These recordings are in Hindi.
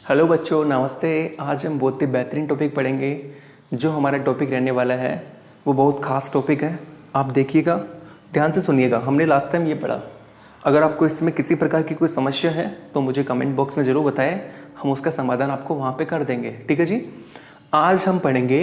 हेलो बच्चों, नमस्ते। आज हम बहुत ही बेहतरीन टॉपिक पढ़ेंगे। जो हमारा टॉपिक रहने वाला है वो बहुत ख़ास टॉपिक है। आप देखिएगा, ध्यान से सुनिएगा। हमने लास्ट टाइम ये पढ़ा। अगर आपको इसमें किसी प्रकार की कोई समस्या है तो मुझे कमेंट बॉक्स में ज़रूर बताएं, हम उसका समाधान आपको वहाँ पे कर देंगे। ठीक है जी। आज हम पढ़ेंगे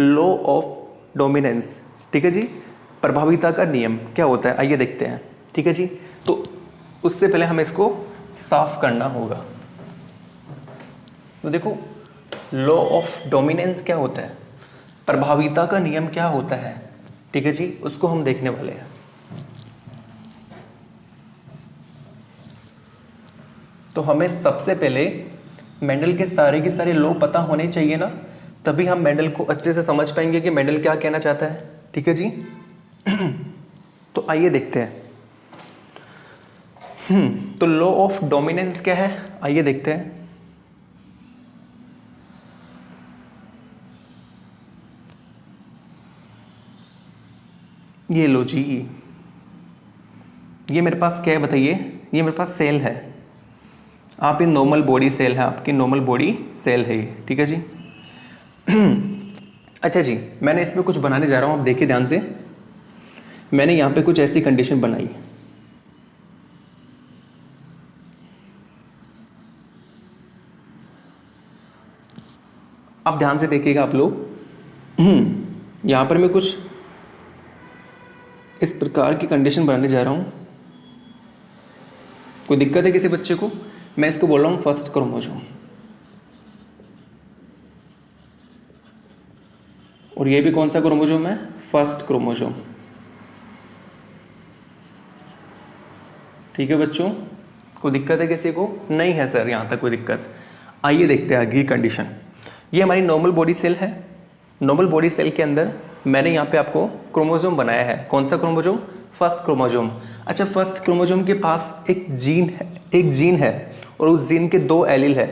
लॉ ऑफ डोमिनेंस। ठीक है जी। प्रभाविता का नियम क्या होता है, आइए देखते हैं। ठीक है जी। तो उससे पहले हमें इसको साफ करना होगा। तो देखो, लॉ ऑफ डोमिनेंस क्या होता है, प्रभाविता का नियम क्या होता है। ठीक है जी, उसको हम देखने वाले हैं। तो हमें सबसे पहले मेंडल के सारे लॉ पता होने चाहिए ना, तभी हम मेंडल को अच्छे से समझ पाएंगे कि मेंडल क्या कहना चाहता है। ठीक है जी। तो आइए देखते हैं। तो लॉ ऑफ डोमिनेंस क्या है, आइए देखते हैं। ये लो जी, ये मेरे पास क्या है बताइए। ये मेरे पास सेल है। आप ये नॉर्मल बॉडी सेल है, आपकी नॉर्मल बॉडी सेल है ये। ठीक है जी। अच्छा जी, मैंने इसमें कुछ बनाने जा रहा हूँ, आप देखिए ध्यान से। मैंने यहाँ पे कुछ ऐसी कंडीशन बनाई। आप ध्यान से देखिएगा आप लोग। यहाँ पर मैं कुछ इस प्रकार की कंडीशन बनाने जा रहा हूँ। कोई दिक्कत है किसी बच्चे को? मैं इसको बोल रहा हूँ फर्स्ट क्रोमोसोम, और ये भी कौन सा क्रोमोसोम है, फर्स्ट क्रोमोसोम। ठीक है बच्चों, कोई दिक्कत है किसी को? नहीं है सर, यहाँ तक कोई दिक्कत। आइए देखते हैं आगे की कंडीशन। ये हमारी नॉर्मल बॉडी सेल है। नॉर्मल बॉडी सेल के अंदर मैंने यहाँ पे आपको क्रोमोसोम बनाया है। कौन सा क्रोमोसोम? First chromosome. अच्छा, फर्स्ट क्रोमोसोम के पास एक जीन है और उस जीन के दो एलील है।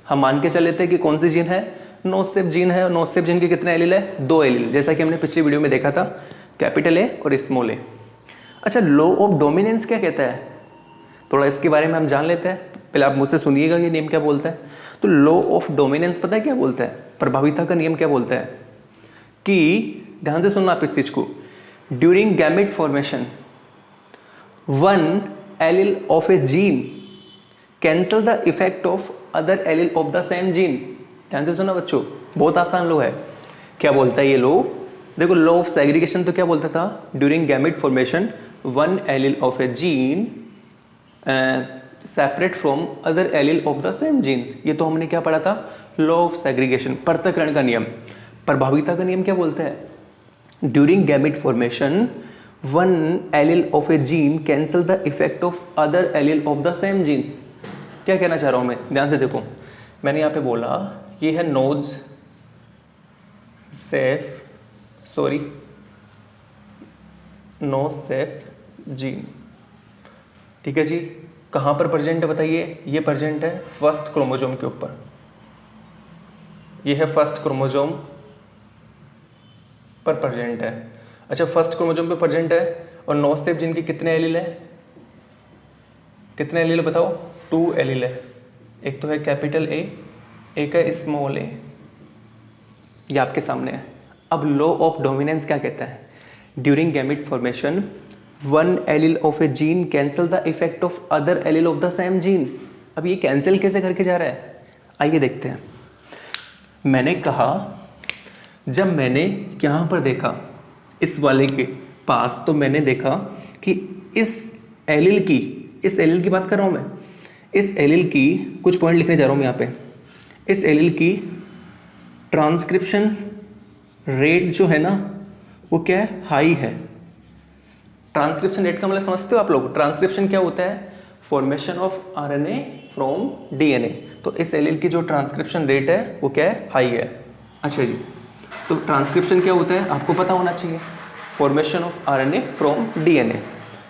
हम मान के चले थे कि कौन सी जीन है, नोसेप जीन है। और नोसेप जीन के कितने एलील है? दो एलील, जैसा कि हमने पिछली वीडियो में देखा था, कैपिटल ए और स्मॉल ए। अच्छा, लॉ ऑफ डोमिनेंस क्या कहता है, थोड़ा इसके बारे में हम जान लेते हैं। पहले आप मुझसे सुनिएगा ये नियम क्या बोलता है। तो लॉ ऑफ डोमिनेंस पता है क्या बोलता है, प्रभाविता का नियम क्या बोलता है कि, ध्यान से सुनना आप इस चीज को, during gamete formation one allele of A gene cancel the effect of other allele of the same gene. ध्यान से सुनना बच्चों, बहुत आसान लॉ है। क्या बोलता है ये लॉ? देखो, लॉ ऑफ सेग्रीगेशन तो क्या बोलता था, during gamete formation one allele of A gene separate from other allele of the same gene. ये तो हमने क्या पढ़ा था, लॉ ऑफ सेग्रीगेशन, पृथक्करण का नियम। प्रभाविता का नियम क्या बोलता है, during gamete formation one allele of A gene cancel the effect of other allele of the same gene. क्या कहना चाह रहा हूं मैं, ध्यान से देखो। मैंने यहां पे बोला ये है नोज सेफ जीन। ठीक है जी। कहां पर प्रेजेंट है बताइए? ये प्रेजेंट है फर्स्ट क्रोमोसोम के ऊपर। ये है फर्स्ट क्रोमोसोम पर प्रेजेंट है। अच्छा, फर्स्ट क्रोमोसोम पे प्रेजेंट है और नोसेप जीन के कितने एलील है? कितने एलील है बताओ? 2 एलील है। एक तो है कैपिटल ए, एक है स्मॉल ए। ये आपके सामने है। अब लॉ ऑफ डोमिनेंस क्या कहता है, during gamete formation one allele of A gene cancel the effect of other allele of the same gene. अब ये कैंसिल कैसे करके जा रहा है, आइए देखते हैं। मैंने कहा, जब मैंने यहाँ पर देखा इस वाले के पास, तो मैंने देखा कि इस एलील की बात कर रहा हूँ मैं, इस एलील की कुछ पॉइंट लिखने जा रहा हूँ मैं यहाँ पे। इस एलील की ट्रांसक्रिप्शन रेट जो है ना, वो क्या है, हाई है। ट्रांसक्रिप्शन रेट का मतलब समझते हो आप लोग? ट्रांसक्रिप्शन क्या होता है, formation of RNA from DNA. तो इस एलील की जो ट्रांसक्रिप्शन रेट है वो क्या है, हाई है। अच्छा जी, तो ट्रांसक्रिप्शन क्या होता है आपको पता होना चाहिए, formation of RNA from DNA.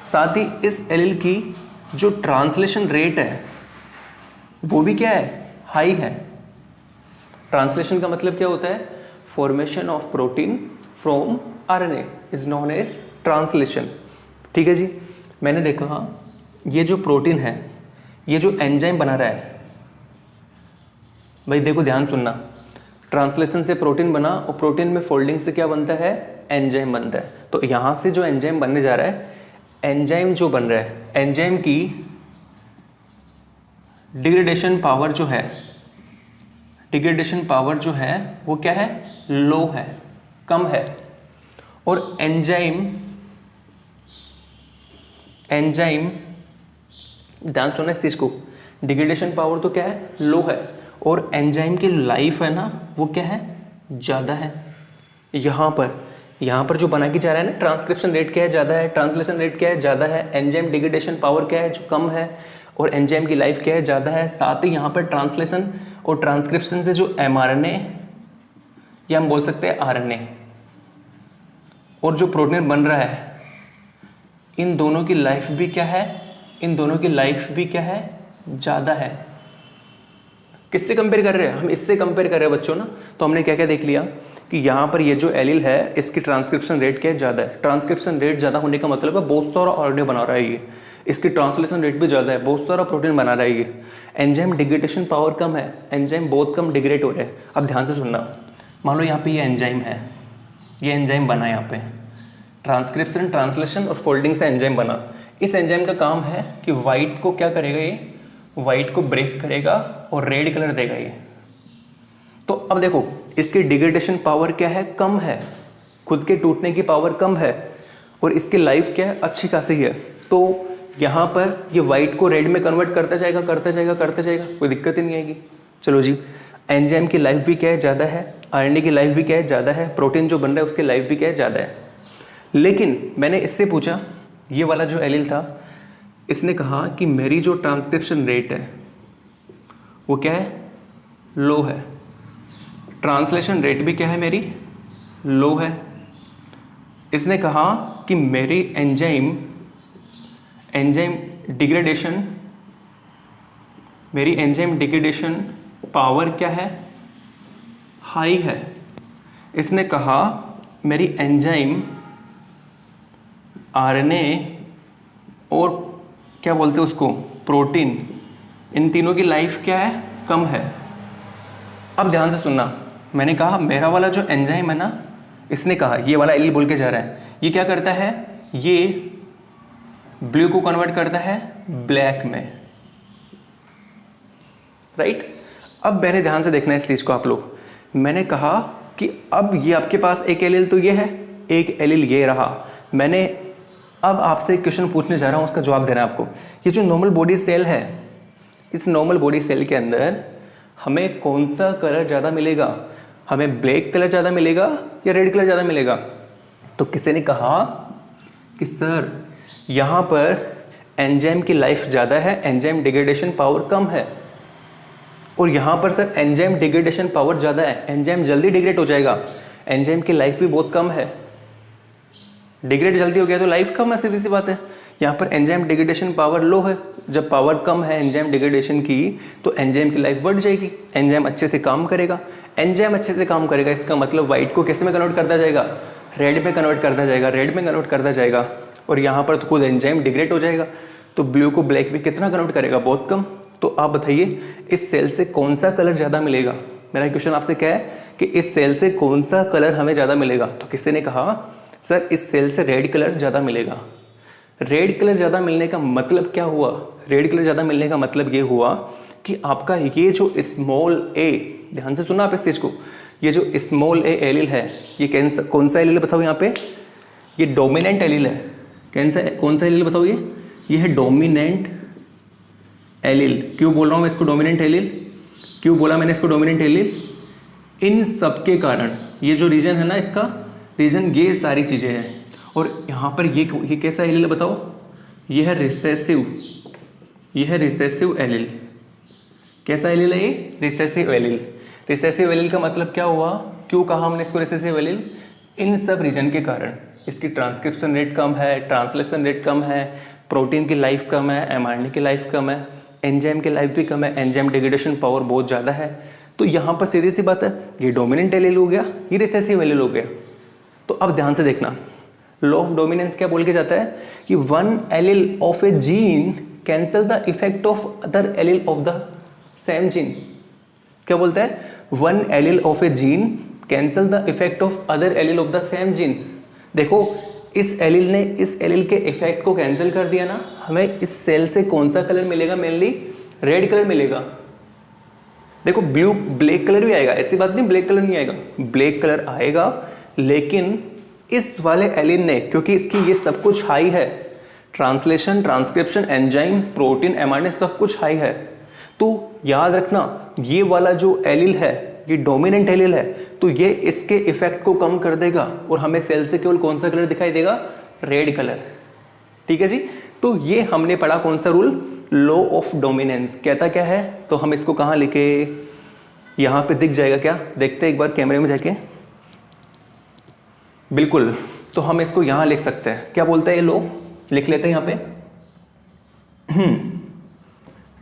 साथ ही इस एलील की जो ट्रांसलेशन रेट है वो भी क्या है, हाई है। ट्रांसलेशन का मतलब क्या होता है, formation of protein from RNA is known as translation. ठीक है जी। मैंने देखा ये जो प्रोटीन है, ये जो एंजाइम बना रहा है, भाई देखो ध्यान सुनना, ट्रांसलेशन से प्रोटीन बना और प्रोटीन में फोल्डिंग से क्या बनता है, एंजाइम बनता है। तो यहां से जो एंजाइम बनने जा रहा है, एंजाइम जो बन रहा है, एंजाइम की डिग्रेडेशन पावर जो है, डिग्रेडेशन पावर जो है वो क्या है, लो है, कम है। और एंजाइम ध्यान सुनना इस चीज को, डिग्रेडेशन पावर तो क्या है, लो है, और एंजाइम की लाइफ है ना वो क्या है, ज़्यादा है। यहाँ पर जो बना के जा रहा है ना, ट्रांसक्रिप्शन रेट क्या है, ज़्यादा है, ट्रांसलेशन रेट क्या है, ज़्यादा है, एंजाइम डिग्रेडेशन पावर क्या है, जो कम है, और एंजाइम की लाइफ क्या है, ज़्यादा है। साथ ही यहाँ पर ट्रांसलेशन और ट्रांसक्रिप्शन से जो mRNA या हम बोल सकते हैं RNA और जो प्रोटीन बन रहा है, इन दोनों की लाइफ भी क्या है, ज़्यादा है। किससे कंपेयर कर रहे हैं हम, इससे कंपेयर कर रहे हैं बच्चों ना। तो हमने क्या क्या देख लिया कि यहाँ पर ये जो एलील है इसकी ट्रांसक्रिप्शन रेट क्या है, ज़्यादा है। ट्रांसक्रिप्शन रेट ज़्यादा होने का मतलब है बहुत सारा RNA बना रहा है ये, इसकी ट्रांसलेशन रेट भी ज़्यादा है, बहुत सारा प्रोटीन बना रहा है ये। एंजाइम डिग्रेडेशन पावर कम है, एंजाइम बहुत कम डिग्रेड हो रहे हैं। अब ध्यान से सुनना, मान लो यहाँ पे ये एंजाइम है, ये एंजाइम बना यहाँ पे, ट्रांसक्रिप्शन, ट्रांसलेशन और फोल्डिंग से एंजाइम बना। इस एंजाइम का काम है कि वाइट को क्या करेगा, ये वाइट को ब्रेक करेगा और रेड कलर देगा ये। तो अब देखो इसकी डिग्रेडेशन पावर क्या है, कम है, खुद के टूटने की पावर कम है, और इसकी लाइफ क्या है, अच्छी खासी है। तो यहाँ पर ये वाइट को रेड में कन्वर्ट करता जाएगा, कोई दिक्कत ही नहीं आएगी। चलो जी, एंजाइम की लाइफ भी क्या है, ज़्यादा है, RNA की लाइफ भी क्या है, ज़्यादा है, प्रोटीन जो बन रहा है उसकी लाइफ भी क्या है, ज़्यादा है। लेकिन मैंने इससे पूछा, ये वाला जो एलील था, इसने कहा कि मेरी जो ट्रांसक्रिप्शन रेट है वो क्या है, लो है, ट्रांसलेशन रेट भी क्या है मेरी, लो है। इसने कहा कि मेरी एंजाइम डिग्रेडेशन पावर क्या है, हाई है। इसने कहा मेरी एंजाइम RNA और क्या बोलते हैं उसको, प्रोटीन, इन तीनों की लाइफ क्या है, कम है। अब ध्यान से सुनना, मैंने कहा मेरा वाला जो एंजाइम है ना, इसने कहा ये वाला एलील बोल के जा रहा है, ये क्या करता है, ये ब्लू को कन्वर्ट करता है ब्लैक में, राइट। अब मैंने ध्यान से देखना है इस चीज को आप लोग, मैंने कहा कि अब ये आपके पास एक एलील तो ये है, एक एलील ये रहा। मैंने अब आपसे क्वेश्चन पूछने जा रहा हूं, उसका जवाब देना है आपको। ये जो नॉर्मल बॉडी सेल है, इस नॉर्मल बॉडी सेल के अंदर हमें कौन सा कलर ज़्यादा मिलेगा, हमें ब्लैक कलर ज़्यादा मिलेगा या रेड कलर ज़्यादा मिलेगा। तो किसी ने कहा कि सर यहाँ पर एंजाइम की लाइफ ज़्यादा है, एंजाइम डिग्रेडेशन पावर कम है, और यहाँ पर सर एंजाइम डिग्रेडेशन पावर ज़्यादा है, एंजाइम जल्दी डिग्रेड हो जाएगा, एंजाइम की लाइफ भी बहुत कम है। डिग्रेड जल्दी हो गया तो लाइफ कम है, सीधी सी बात है। यहाँ पर एंजाइम डिग्रेडेशन पावर लो है, जब पावर कम है एंजाइम डिग्रेडेशन की तो एंजाइम की लाइफ बढ़ जाएगी, एंजाइम अच्छे से काम करेगा। एंजाइम अच्छे से काम करेगा इसका मतलब वाइट को किस में कन्वर्ट करता जाएगा, रेड में कन्वर्ट करता जाएगा, और यहाँ पर तो खुद एंजाइम डिग्रेड हो जाएगा, तो ब्लू को ब्लैक में कितना कन्वर्ट करेगा, बहुत कम। तो आप बताइए इस सेल से कौन सा कलर ज़्यादा मिलेगा। मेरा क्वेश्चन आपसे क्या है कि इस सेल से कौन सा कलर हमें ज़्यादा मिलेगा। तो किसी ने कहा सर इस सेल से रेड कलर ज़्यादा मिलेगा। रेड कलर ज़्यादा मिलने का मतलब क्या हुआ, रेड कलर ज़्यादा मिलने का मतलब ये हुआ कि आपका ये जो स्मॉल ए, ध्यान से सुना आप इस चीज़ को, ये जो स्मॉल ए एलील है, ये कौन सा एलील बताओ यहाँ पे, ये डोमिनेंट एलील है। कौन सा एलील बताओ, ये है डोमिनेंट एलील। क्यों बोल रहा हूँ मैं इसको डोमिनेंट एलील, क्यों बोला मैंने इसको डोमिनेंट एलील, इन सब के कारण ये जो रीजन है ना, इसका रीजन ये सारी चीज़ें हैं। और यहाँ पर ये कैसा एलील बताओ, ये है रिसेसिव एलील। कैसा एलील है ये, रिसेसिव एलील। रिसेसिव एलील का मतलब क्या हुआ, क्यों कहा हमने इसको रिसेसिव एलील, इन सब रीजन के कारण। इसकी ट्रांसक्रिप्शन रेट कम है, ट्रांसलेशन रेट कम है, प्रोटीन की लाइफ कम है, एमआरएनए की लाइफ कम है, एंजाइम की लाइफ भी कम है, एंजाइम डिग्रेडेशन पावर बहुत ज़्यादा है। तो यहाँ पर सीधी सी बात है, ये डोमिनेंट एलील हो गया, ये रिसेसिव एलील हो गया। तो अब ध्यान से देखना, लॉ ऑफ डोमिनेंस क्या बोल के जाता है कि one allele of A gene cancel the effect of other allele of the same gene. क्या बोलता है, one allele of A gene cancel the effect of other allele of the same gene. देखो इस एलील ने इस एलील के इफेक्ट को कैंसिल कर दिया ना, हमें इस सेल से कौन सा कलर मिलेगा, मेनली रेड कलर मिलेगा। देखो ब्लू ब्लैक कलर भी आएगा, ऐसी बात नहीं ब्लैक कलर नहीं आएगा, ब्लैक कलर आएगा, लेकिन इस वाले एलील ने, क्योंकि इसकी ये सब कुछ हाई है, translation, transcription, enzyme, protein, mRNA सब कुछ हाई है, तो याद रखना ये वाला जो एलील है ये डोमिनेंट एलील है, तो ये इसके इफेक्ट को कम कर देगा और हमें सेल से केवल कौन सा कलर दिखाई देगा, रेड कलर। ठीक है जी, तो ये हमने पढ़ा कौन सा रूल, लॉ ऑफ डोमिनेंस। कहता क्या है, तो हम इसको कहाँ लिखे, यहां पे दिख जाएगा क्या, देखते हैं एक बार कैमरे में जाके, बिल्कुल, तो हम इसको यहां लिख सकते हैं। क्या बोलता है ये लॉ, लिख लेते हैं यहां पे,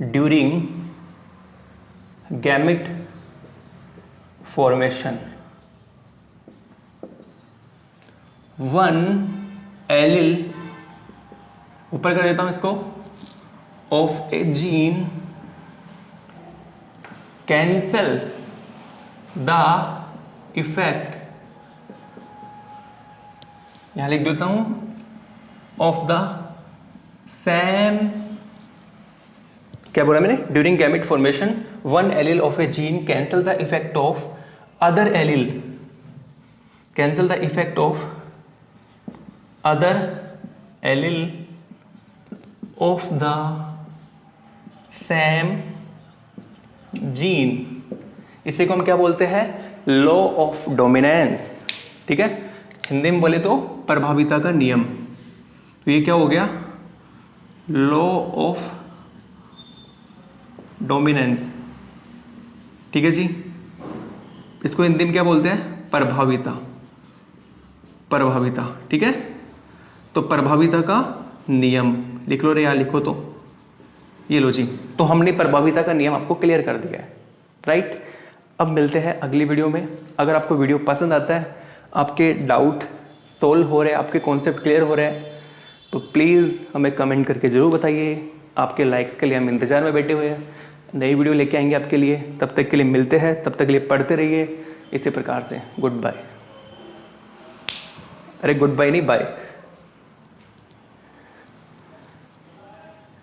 during gamete formation one allele, ऊपर कर देता हूं इसको, of A gene cancel the effect, यहां लिख देता हूं, ऑफ द सेम, क्या बोला मैंने, during gamete formation one allele of A gene cancel the effect of other allele, cancel the effect of other allele of the same gene, इसे को हम क्या बोलते हैं, लॉ ऑफ डोमिनेंस। ठीक है, हिंदी में बोले तो प्रभाविता का नियम। तो ये क्या हो गया, लॉ ऑफ डोमिनेंस। ठीक है जी, इसको हिंदी में क्या बोलते हैं, प्रभाविता, प्रभाविता। ठीक है, तो प्रभाविता का नियम लिख लो रे, यहाँ लिखो तो ये लो जी, तो हमने प्रभाविता का नियम आपको क्लियर कर दिया है, राइट। अब मिलते हैं अगली वीडियो में। अगर आपको वीडियो पसंद आता है, आपके डाउट सोल्व हो रहे हैं, आपके कॉन्सेप्ट क्लियर हो रहे हैं, तो प्लीज़ हमें कमेंट करके ज़रूर बताइए। आपके लाइक्स के लिए हम इंतज़ार में बैठे हुए हैं, नई वीडियो लेके आएंगे आपके लिए। तब तक के लिए मिलते हैं, तब तक के लिए पढ़ते रहिए इसी प्रकार से। गुड बाय, अरे गुड बाय नहीं, बाय।